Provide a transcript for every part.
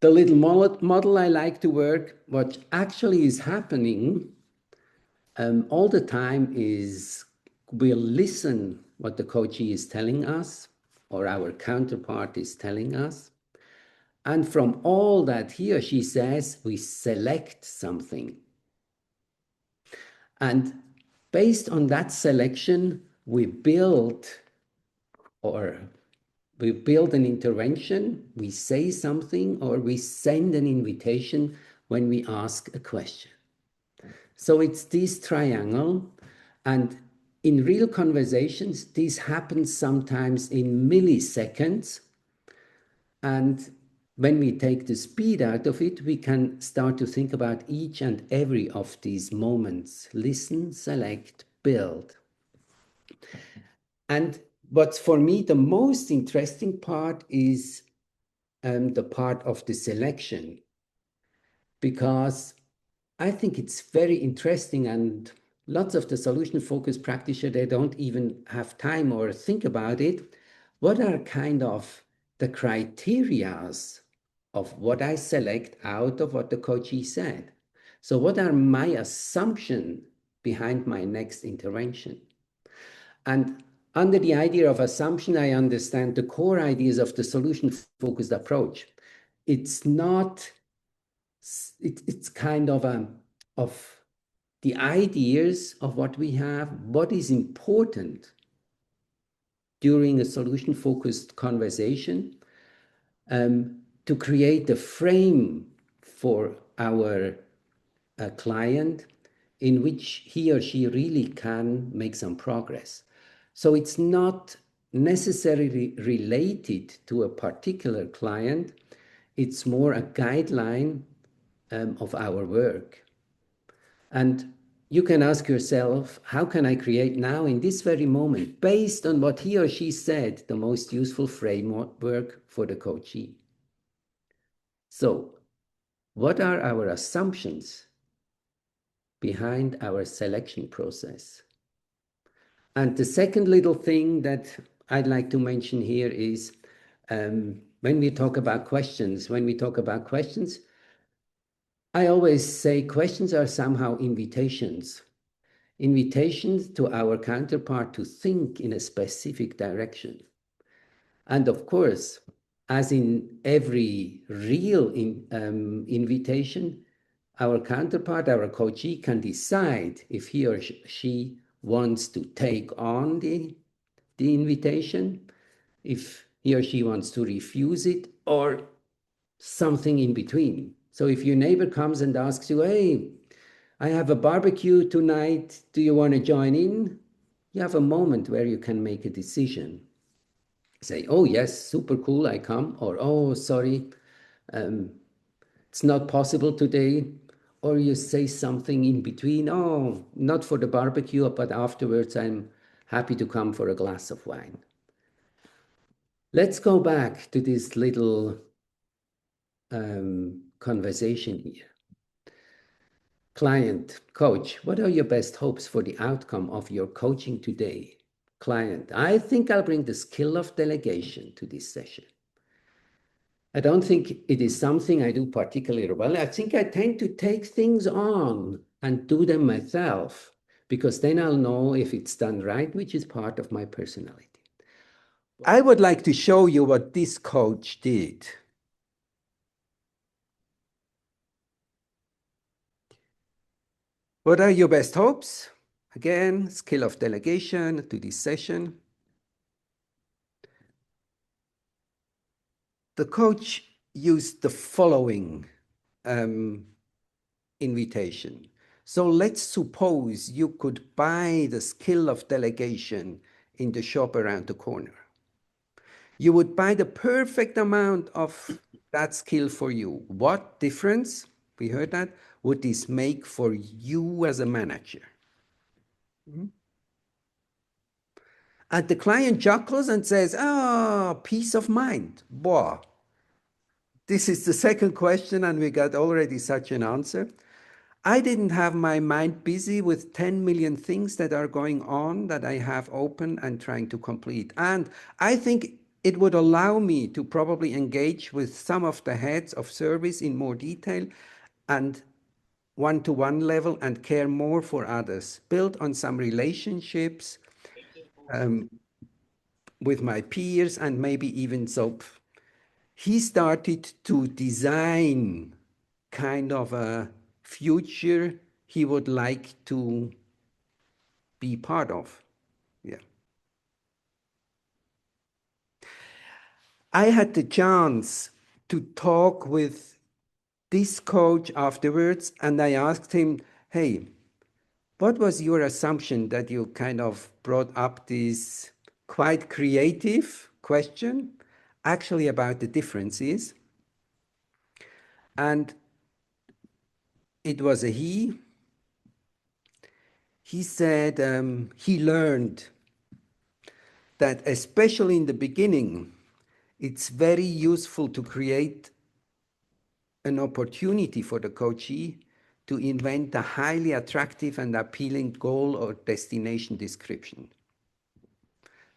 the little model I like to work, what actually is happening all the time is we'll listen what the coachee is telling us or our counterpart is telling us. And from all that he or she says, we select something. And based on that selection, we build an intervention, we say something, or we send an invitation when we ask a question. So it's this triangle, and in real conversations, this happens sometimes in milliseconds. And when we take the speed out of it, we can start to think about each and every of these moments. Listen, select, build. And what's for me the most interesting part is the part of the selection, because I think it's very interesting, and lots of the solution-focused practitioners, they don't even have time or think about it. What are kind of the criterias of what I select out of what the coachee said? So what are my assumptions behind my next intervention? And under the idea of assumption, I understand the core ideas of the solution-focused approach. It's not, it's kind of the ideas of what we have, what is important during a solution-focused conversation, to create a frame for our client in which he or she really can make some progress. So it's not necessarily related to a particular client. It's more a guideline of our work. And you can ask yourself, how can I create now in this very moment, based on what he or she said, the most useful framework for the coachee? So what are our assumptions behind our selection process? And the second little thing that I'd like to mention here is when we talk about questions, I always say questions are somehow invitations to our counterpart to think in a specific direction. And of course, as in every real invitation, our counterpart, our coachee, can decide if he or she wants to take on the invitation, if he or she wants to refuse it, or something in between. So if your neighbor comes and asks you, hey, I have a barbecue tonight, do you want to join in? You have a moment where you can make a decision. Say, oh yes, super cool, I come, or oh, sorry, it's not possible today. Or you say something in between, oh, not for the barbecue, but afterwards I'm happy to come for a glass of wine. Let's go back to this little conversation here. Client, coach, what are your best hopes for the outcome of your coaching today? Client, I think I'll bring the skill of delegation to this session. I don't think it is something I do particularly well. I think I tend to take things on and do them myself, because then I'll know if it's done right, which is part of my personality. I would like to show you what this coach did. What are your best hopes? Again, skill of delegation to this session. The coach used the following invitation. So let's suppose you could buy the skill of delegation in the shop around the corner. You would buy the perfect amount of that skill for you. What difference, we heard that, would this make for you as a manager? And the client chuckles and says, oh, peace of mind. Boah. This is the second question, and we got already such an answer. I didn't have my mind busy with 10 million things that are going on that I have open and trying to complete. And I think it would allow me to probably engage with some of the heads of service in more detail and one-to-one level and care more for others, build on some relationships um, with my peers and maybe even so. He started to design kind of a future he would like to be part of. Yeah. I had the chance to talk with this coach afterwards, and I asked him, hey, what was your assumption that you kind of brought up this quite creative question, actually about the differences? And it was a he. He said he learned that, especially in the beginning, it's very useful to create an opportunity for the coachee to invent a highly attractive and appealing goal or destination description.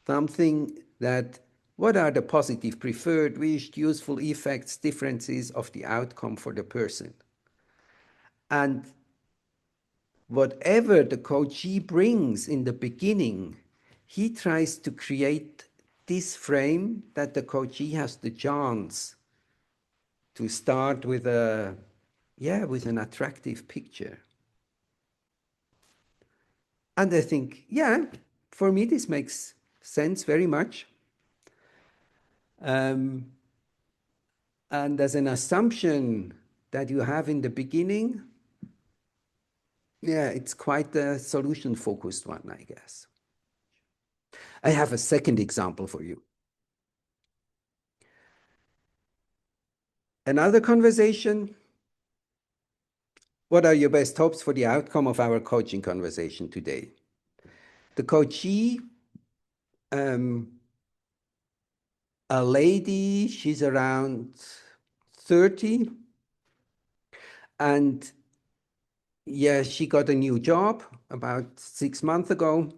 Something that, what are the positive, preferred, wished, useful effects, differences of the outcome for the person? And whatever the coachee brings in the beginning, he tries to create this frame that the coachee has the chance to start with with an attractive picture. And I think, yeah, for me, this makes sense very much. And as an assumption that you have in the beginning, yeah, it's quite a solution-focused one, I guess. I have a second example for you. Another conversation. What are your best hopes for the outcome of our coaching conversation today? The coachee, a lady, she's around 30, and yeah, she got a new job about 6 months ago,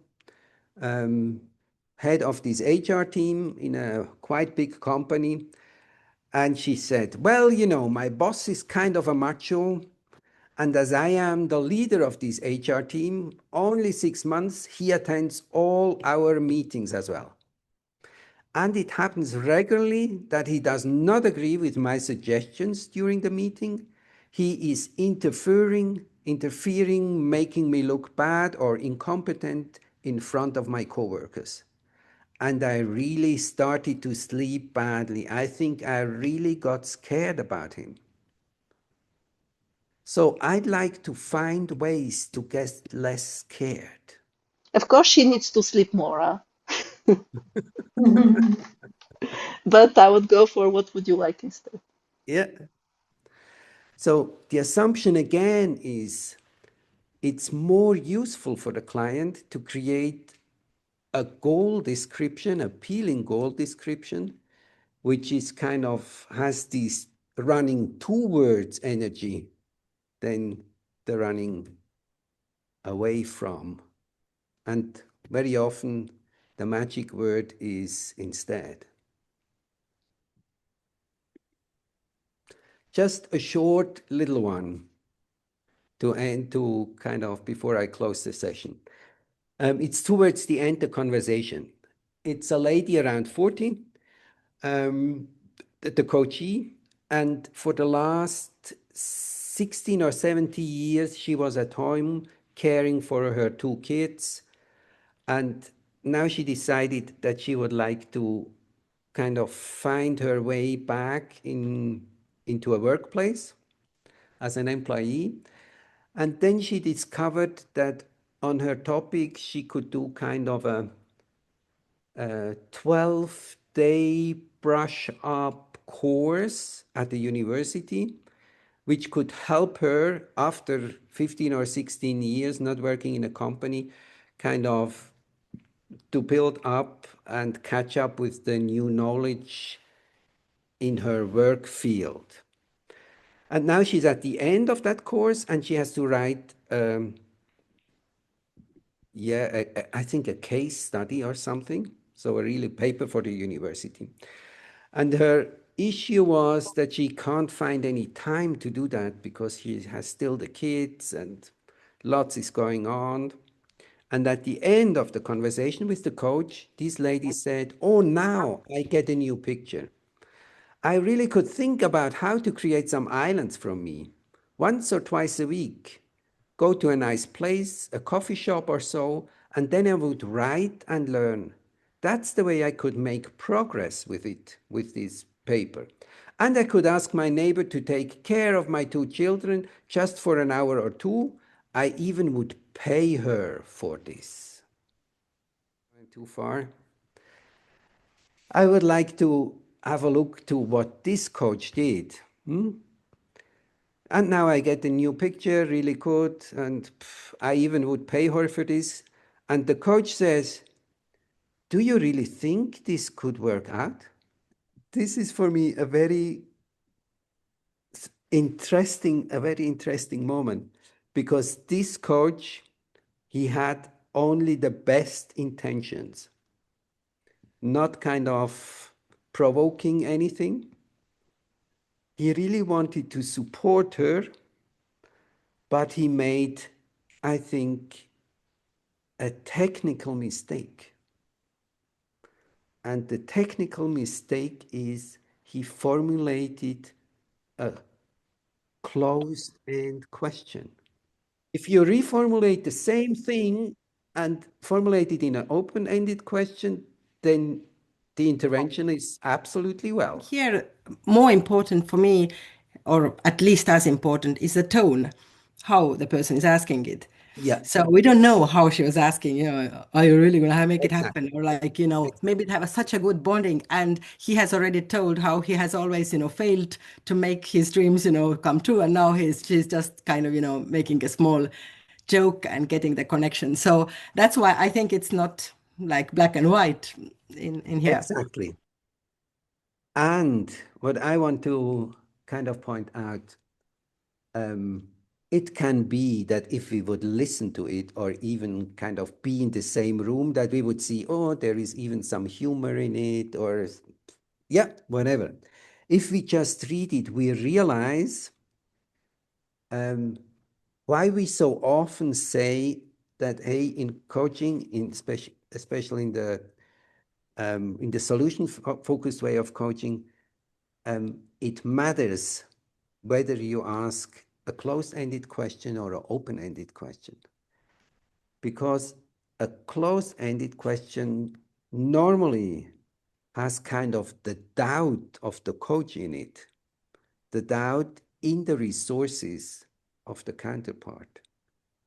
head of this HR team in a quite big company. And she said, well, you know, my boss is kind of a macho. And as I am the leader of this HR team, only 6 months, he attends all our meetings as well. And it happens regularly that he does not agree with my suggestions during the meeting. He is interfering, making me look bad or incompetent in front of my coworkers. And I really started to sleep badly. I think I really got scared about him. So I'd like to find ways to get less scared. Of course, she needs to sleep more, huh? But I would go for what would you like instead? Yeah. So the assumption again is it's more useful for the client to create a goal description, appealing goal description, which is kind of has this running towards energy than the running away from. And very often the magic word is instead. Just a short little one to end to kind of before I close the session. It's towards the end the conversation. It's a lady around 40, the coachee, and for the last 16 or 70 years, she was at home caring for her 2 kids. And now she decided that she would like to kind of find her way back into a workplace as an employee. And then she discovered that on her topic, she could do kind of a 12-day brush up course at the university, which could help her after 15 or 16 years not working in a company, kind of to build up and catch up with the new knowledge in her work field. And now she's at the end of that course and she has to write, I think a case study or something. so a really paper for the university. And her issue was that she can't find any time to do that because she has still the kids and lots is going on. And at the end of the conversation with the coach, this lady said, "Oh, now I get a new picture. I really could think about how to create some islands from me. Once or twice a week, go to a nice place, a coffee shop or so, and then I would write and learn. That's the way I could make progress with it, with this paper. And I could ask my neighbor to take care of my two children just for an hour or two. I even would pay her for this." Went too far. I would like to have a look to what this coach did. And now I get a new picture, really good, and I even would pay her for this. And the coach says, "Do you really think this could work out?" This is for me a very interesting moment because this coach, he had only the best intentions, not kind of provoking anything. He really wanted to support her, but he made, I think, a technical mistake. And the technical mistake is he formulated a closed-end question. If you reformulate the same thing and formulate it in an open-ended question, then the intervention is absolutely well. Here, more important for me, or at least as important, is the tone, how the person is asking it. Yeah, So we don't know how she was asking, are you really going to make it happen? exactly. Or like, maybe they have such a good bonding. And he has already told how he has always, failed to make his dreams, come true. And now she's just kind of, making a small joke and getting the connection. So that's why I think it's not like black and white in here. Exactly. And what I want to kind of point out, it can be that if we would listen to it or even kind of be in the same room, that we would see, oh, there is even some humor in it, or yeah, whatever. If we just read it, we realize why we so often say that, hey, in coaching, especially in the solution focused way of coaching, it matters whether you ask a closed-ended question or an open-ended question. Because a closed-ended question normally has kind of the doubt of the coach in it, the doubt in the resources of the counterpart.